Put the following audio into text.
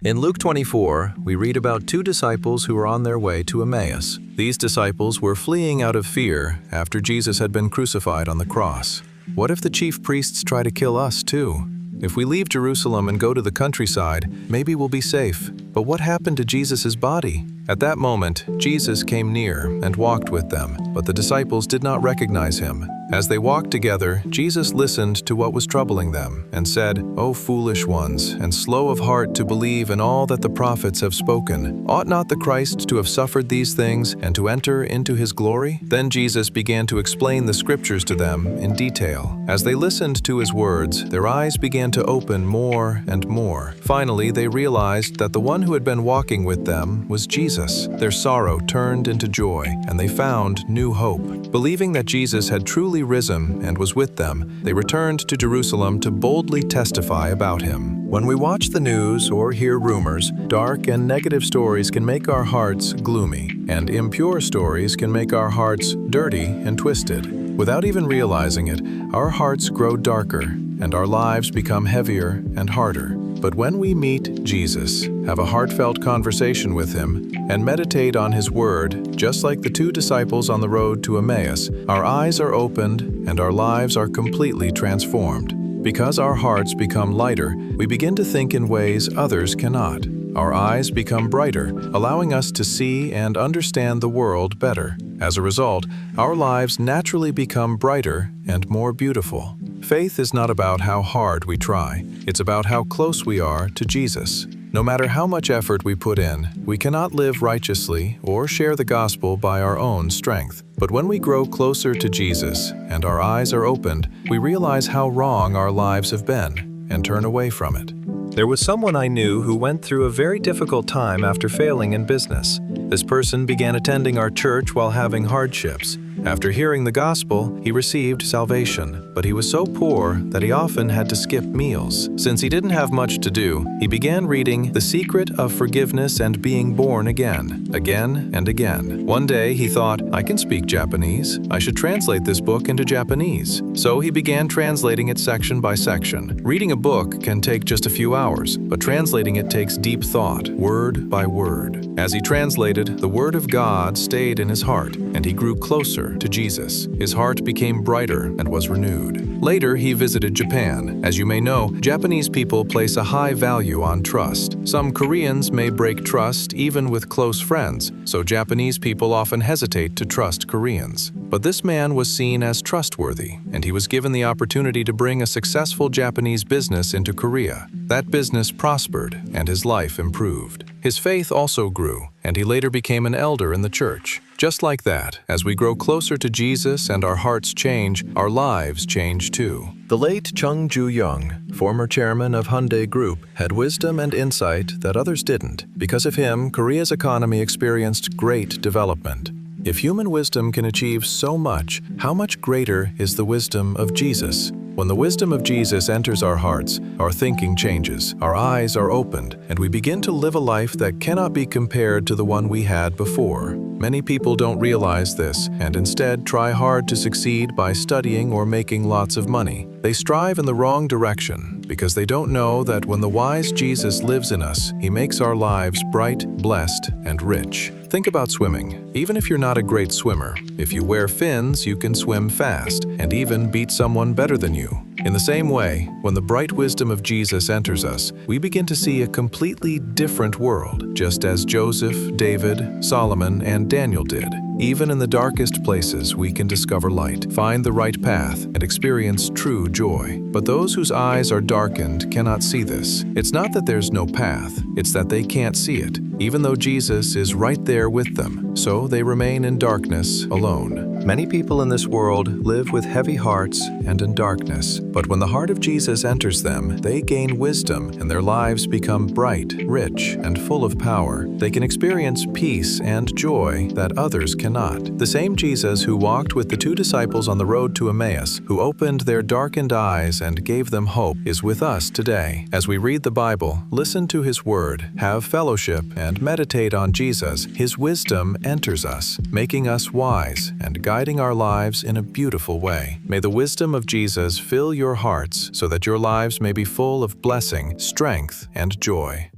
In Luke 24, we read about two disciples who were on their way to Emmaus. These disciples were fleeing out of fear after Jesus had been crucified on the cross. What if the chief priests try to kill us too? If we leave Jerusalem and go to the countryside, maybe we'll be safe. But what happened to Jesus' body? At that moment, Jesus came near and walked with them, but the disciples did not recognize him. As they walked together, Jesus listened to what was troubling them and said, "O foolish ones, and slow of heart to believe in all that the prophets have spoken. Ought not the Christ to have suffered these things and to enter into his glory?" Then Jesus began to explain the scriptures to them in detail. As they listened to his words, their eyes began to open more and more. Finally, they realized that the one who had been walking with them was Jesus. Their sorrow turned into joy, and they found new hope. Believing that Jesus had truly risen and was with them, they returned to Jerusalem to boldly testify about him. When we watch the news or hear rumors, dark and negative stories can make our hearts gloomy, and impure stories can make our hearts dirty and twisted. Without even realizing it, our hearts grow darker, and our lives become heavier and harder. But when we meet Jesus, have a heartfelt conversation with him, and meditate on his word, just like the two disciples on the road to Emmaus, our eyes are opened and our lives are completely transformed. Because our hearts become lighter, we begin to think in ways others cannot. Our eyes become brighter, allowing us to see and understand the world better. As a result, our lives naturally become brighter and more beautiful. Faith is not about how hard we try. It's about how close we are to Jesus. No matter how much effort we put in, we cannot live righteously or share the gospel by our own strength. But when we grow closer to Jesus and our eyes are opened, we realize how wrong our lives have been and turn away from it. There was someone I knew who went through a very difficult time after failing in business. This person began attending our church while having hardships. After hearing the gospel, he received salvation, but he was so poor that he often had to skip meals. Since he didn't have much to do, he began reading The Secret of Forgiveness and Being Born Again and again. One day he thought, I can speak Japanese. I should translate this book into Japanese. So he began translating it section by section. Reading a book can take just a few hours, but translating it takes deep thought, word by word. As he translated, the Word of God stayed in his heart, and he grew closer to Jesus. His heart became brighter and was renewed. Later, he visited Japan. As you may know, Japanese people place a high value on trust. Some Koreans may break trust even with close friends, so Japanese people often hesitate to trust Koreans. But this man was seen as trustworthy, and he was given the opportunity to bring a successful Japanese business into Korea. That business prospered, and his life improved. His faith also grew, and he later became an elder in the church. Just like that, as we grow closer to Jesus and our hearts change, our lives change too. The late Chung Ju-young, former chairman of Hyundai Group, had wisdom and insight that others didn't. Because of him, Korea's economy experienced great development. If human wisdom can achieve so much, how much greater is the wisdom of Jesus? When the wisdom of Jesus enters our hearts, our thinking changes, our eyes are opened, and we begin to live a life that cannot be compared to the one we had before. Many people don't realize this, and instead try hard to succeed by studying or making lots of money. They strive in the wrong direction because they don't know that when the wise Jesus lives in us, he makes our lives bright, blessed, and rich. Think about swimming. Even if you're not a great swimmer, if you wear fins, you can swim fast and even beat someone better than you. In the same way, when the bright wisdom of Jesus enters us, we begin to see a completely different world, just as Joseph, David, Solomon, and Daniel did. Even in the darkest places, we can discover light, find the right path, and experience true joy. But those whose eyes are darkened cannot see this. It's not that there's no path, it's that they can't see it, even though Jesus is right there with them. So they remain in darkness alone. Many people in this world live with heavy hearts and in darkness. But when the heart of Jesus enters them, they gain wisdom and their lives become bright, rich, and full of power. They can experience peace and joy that others cannot. The same Jesus who walked with the two disciples on the road to Emmaus, who opened their darkened eyes and gave them hope, is with us today. As we read the Bible, listen to his word, have fellowship, and meditate on Jesus, his wisdom enters us, making us wise and guiding our lives in a beautiful way. May the wisdom of Jesus fill your hearts so that your lives may be full of blessing, strength, and joy.